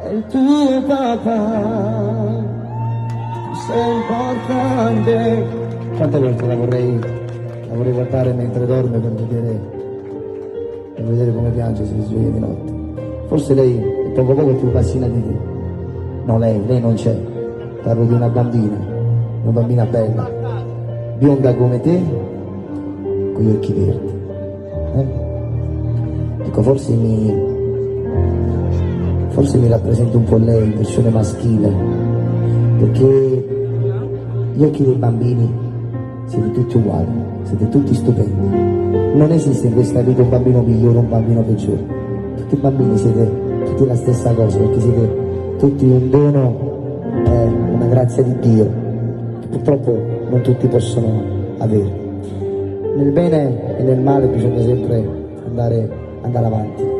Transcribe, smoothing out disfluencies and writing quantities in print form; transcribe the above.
è il tuo papà, sei importante. Quante volte la vorrei guardare mentre dorme per vedere come piange se si sveglia di notte. Forse lei è poco più passina di te. No, lei non c'è. Parlo di una bambina bella, bionda come te, con gli occhi verdi. Ecco, forse mi rappresenta un po' lei in versione maschile, perché gli occhi dei bambini siete tutti uguali, siete tutti stupendi. Non esiste in questa vita un bambino migliore o un bambino peggiore. Tutti i bambini siete tutti la stessa cosa, perché siete tutti un dono, una grazia di Dio, che purtroppo non tutti possono avere. Nel bene e nel male bisogna sempre andare avanti.